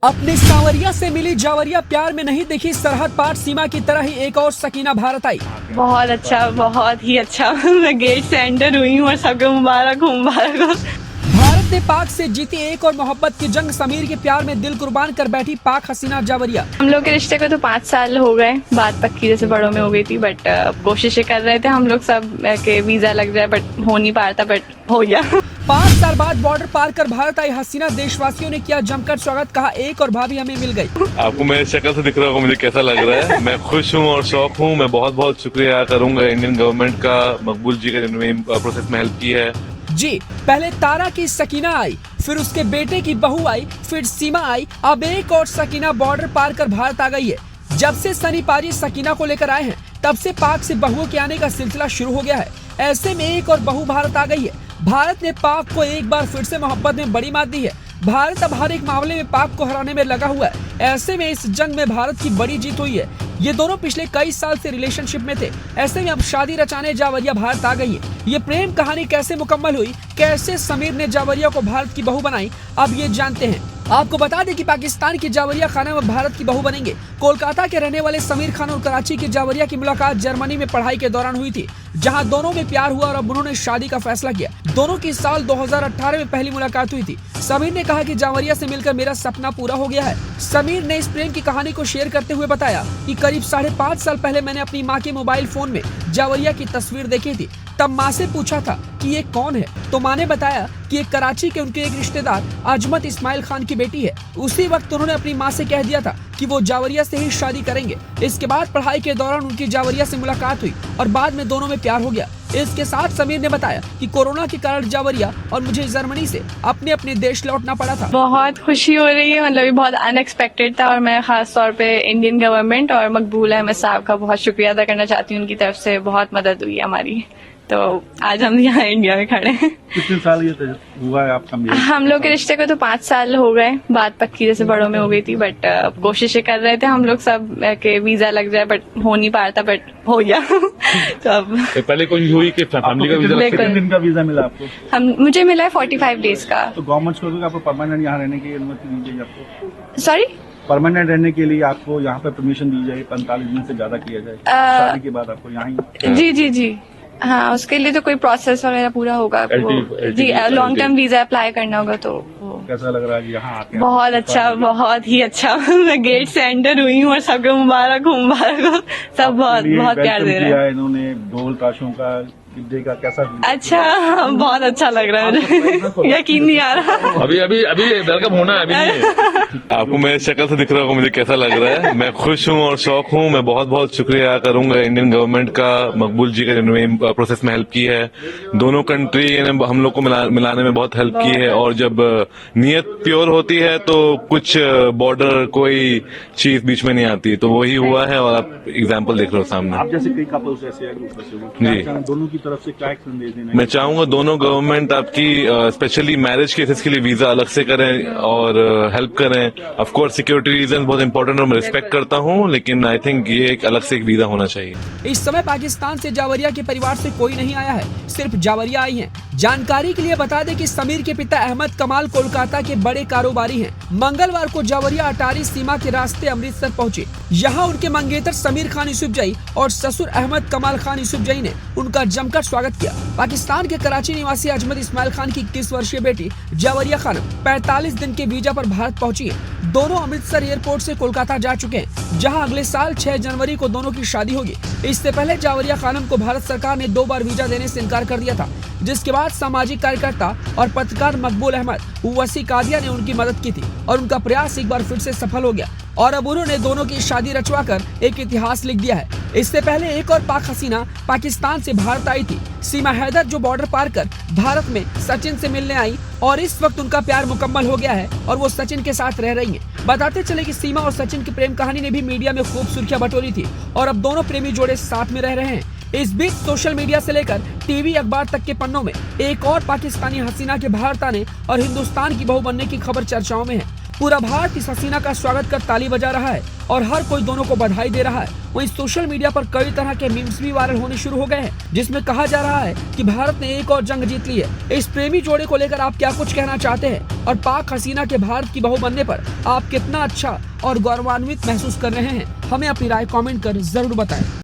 अपने सांवरिया से मिली जावरिया, प्यार में नहीं दिखी सरहद पार सीमा की तरह ही एक और सकीना भारत आई। बहुत अच्छा, बहुत ही अच्छा। मैं गेट से एंटर हुई हूँ और सबको मुबारक हो, मुबारक हो। भारत ने पाक से जीती एक और मोहब्बत की जंग, समीर के प्यार में दिल कुर्बान कर बैठी पाक हसीना जावरिया। हम लोग के रिश्ते को तो 5 साल हो गए, बात पक्की जैसे बड़ों में हो गई थी, बट कोशिशें कर रहे थे हम लोग सब के वीजा लग जाए, बट हो नहीं पा रहा था, बट हो गया। 5 साल बाद बॉर्डर पार कर भारत आई हसीना, देशवासियों ने किया जमकर स्वागत, कहा एक और भाभी हमें मिल गई। आपको मेरे शक्ल से दिख रहा होगा मुझे कैसा लग रहा है। मैं खुश हूँ और शौक हूँ। मैं बहुत बहुत शुक्रिया करूंगा इंडियन गवर्नमेंट का, मकबूल जी का जिन्होंने प्रोसेस में हेल्प की है। जी, पहले तारा की सकीना आई, फिर उसके बेटे की बहू आई, फिर सीमा आई, अब एक और सकीना बॉर्डर पार कर भारत आ गई है। जब से सनी पाजी सकीना को लेकर आए हैं, तब से पाक से बहुओं के आने का सिलसिला शुरू हो गया है। ऐसे में एक और बहू भारत आ गई है। भारत ने पाक को एक बार फिर से मोहब्बत में बड़ी मात दी है। भारत अब हर एक मामले में पाक को हराने में लगा हुआ है। ऐसे में इस जंग में भारत की बड़ी जीत हुई है। ये दोनों पिछले कई साल से रिलेशनशिप में थे। ऐसे में अब शादी रचाने जावरिया भारत आ गई है। ये प्रेम कहानी कैसे मुकम्मल हुई, कैसे समीर ने जावरिया को भारत की बहू बनाई, अब ये जानते हैं। आपको बता दें कि पाकिस्तान की जावरिया खाना में भारत की बहू बनेंगे। कोलकाता के रहने वाले समीर खान और कराची के जावरिया की मुलाकात जर्मनी में पढ़ाई के दौरान हुई थी, जहां दोनों में प्यार हुआ और अब उन्होंने शादी का फैसला किया। दोनों की साल 2018 में पहली मुलाकात हुई थी। समीर ने कहा कि जावरिया से मिलकर मेरा सपना पूरा हो गया है। समीर ने इस प्रेम की कहानी को शेयर करते हुए बताया कि करीब 5.5 साल पहले मैंने अपनी माँ के मोबाइल फोन में जावरिया की तस्वीर देखी थी। तब माँ से पूछा था कि ये कौन है, तो माँ ने बताया कि ये कराची के उनके एक रिश्तेदार अजमत इस्माइल खान की बेटी है। उसी वक्त उन्होंने अपनी माँ से कह दिया था कि वो जावरिया से ही शादी करेंगे। इसके बाद पढ़ाई के दौरान उनकी जावरिया से मुलाकात हुई और बाद में दोनों में प्यार हो गया। इसके साथ समीर ने बताया कि कोरोना के कारण जावरिया और मुझे जर्मनी से अपने देश लौटना पड़ा था। बहुत खुशी हो रही है, मतलब ये बहुत अनएक्सपेक्टेड था और मैं खास तौर पे इंडियन गवर्नमेंट और मकबूल अहमद साहब का बहुत शुक्रिया अदा करना चाहती हूँ। उनकी तरफ से बहुत मदद हुई है हमारी, तो आज हम यहाँ इंडिया में खड़े हैं। कितने साल ये हुआ है आपका? हम लोग के रिश्ते को तो 5 साल हो गए, बात पक्की जैसे बड़ों में हो गई थी, बट कोशिशें कर रहे थे हम लोग सब के वीजा लग जाए, बट हो नहीं पा रहा था, बट हो गया। तो अब पहले कोशिश हुई कि फैमिली का वीजा कितने दिन का वीजा मिला आपको? मुझे मिला है 45 डेज का। तो गवर्नमेंट को आपको परमानेंट यहाँ रहने की अनुमति दी जाएगी आपको? सॉरी, परमानेंट रहने के लिए आपको यहाँ पे परमिशन दी जाए, 45 दिन से ज्यादा किया जाए शादी के बाद आपको यहाँ? जी जी जी, हाँ, उसके लिए तो कोई प्रोसेस वगैरह पूरा होगा। जी, लॉन्ग टर्म वीजा अप्लाई करना होगा। तो कैसा लग रहा है यहाँ आके? बहुत अच्छा, बहुत ही अच्छा। मैं गेट से एंटर हुई हूँ और सबको मुबारक हो, मुबारक हो। सब बहुत बहुत प्यार दे रहे हैं। इन्होंने ढोल ताशों का का कैसा? अच्छा, बहुत अच्छा लग रहा है। यकीन नहीं आ रहा। अभी वेलकम होना है, अभी नहीं। आपको मेरे शक्ल से दिख रहा होगा मुझे कैसा लग रहा है। मैं खुश हूँ और शौक हूँ। मैं बहुत बहुत शुक्रिया करूंगा इंडियन गवर्नमेंट का, मकबूल जी का जिन्होंने प्रोसेस में हेल्प की है। दोनों कंट्री ने हम लोग को मिलाने में बहुत हेल्प की है, और जब नीयत प्योर होती है तो कुछ बॉर्डर कोई चीज बीच में नहीं आती, तो वही हुआ है और आप एग्जाम्पल देख रहे हो सामने। आप जैसे कई कपल्स ऐसे जी, दोनों की तरफ से क्या संदेश देना? मैं चाहूंगा दोनों गवर्नमेंट आपकी स्पेशली मैरिज केसेस के लिए वीजा अलग से करें और हेल्प करें। ऑफ कोर्स सिक्योरिटी रीजन बहुत इंपॉर्टेंट और मैं रिस्पेक्ट करता हूं, लेकिन आई थिंक ये एक अलग से एक वीजा होना चाहिए। इस समय पाकिस्तान से जावरिया के परिवार से कोई नहीं आया है, सिर्फ जावरिया आई हैं। जानकारी के लिए बता दें कि समीर के पिता अहमद कमाल कोलकाता के बड़े कारोबारी हैं। मंगलवार को जावरिया अटारी सीमा के रास्ते अमृतसर पहुंचे। यहाँ उनके मंगेतर समीर खान यूसुफजई और ससुर अहमद कमाल खान यूसुफजई ने उनका जमकर स्वागत किया। पाकिस्तान के कराची निवासी अजमत इस्माइल खान की 21 वर्षीय बेटी जावरिया खानम 45 दिन के वीजा पर भारत पहुंची है। दोनों अमृतसर एयरपोर्ट से कोलकाता जा चुके हैं, जहां अगले साल 6 जनवरी को दोनों की शादी होगी। इससे पहले जावरिया खानम को भारत सरकार ने 2 बार वीजा देने से इनकार कर दिया था, जिसके बाद सामाजिक कार्यकर्ता और पत्रकार मकबूल अहमद वसी कादिया ने उनकी मदद की थी और उनका प्रयास एक बार फिर से सफल हो गया और अब उन्होंने दोनों की शादी रचवाकर एक इतिहास लिख दिया है। इससे पहले एक और पाक हसीना पाकिस्तान से भारत आई थी, सीमा हैदर, जो बॉर्डर पार कर भारत में सचिन से मिलने आई और इस वक्त उनका प्यार मुकम्मल हो गया है और वो सचिन के साथ रह रही हैं। बताते चले कि सीमा और सचिन की प्रेम कहानी ने भी मीडिया में खूब सुर्खियां बटोरी थी और अब दोनों प्रेमी जोड़े साथ में रह रहे हैं। इस बीच सोशल मीडिया से लेकर टीवी अखबार तक के पन्नों में एक और पाकिस्तानी हसीना के भारत आने और हिंदुस्तान की बहू बनने की खबर चर्चाओं में है। पूरा भारत इस हसीना का स्वागत कर ताली बजा रहा है और हर कोई दोनों को बधाई दे रहा है। वहीं सोशल मीडिया पर कई तरह के मीम्स भी वायरल होने शुरू हो गए हैं, जिसमें कहा जा रहा है कि भारत ने एक और जंग जीत ली है। इस प्रेमी जोड़े को लेकर आप क्या कुछ कहना चाहते हैं और पाक हसीना के भारत की बहू बनने पर आप कितना अच्छा और गौरवान्वित महसूस कर रहे हैं? हमें अपनी राय कमेंट कर जरूर बताएं।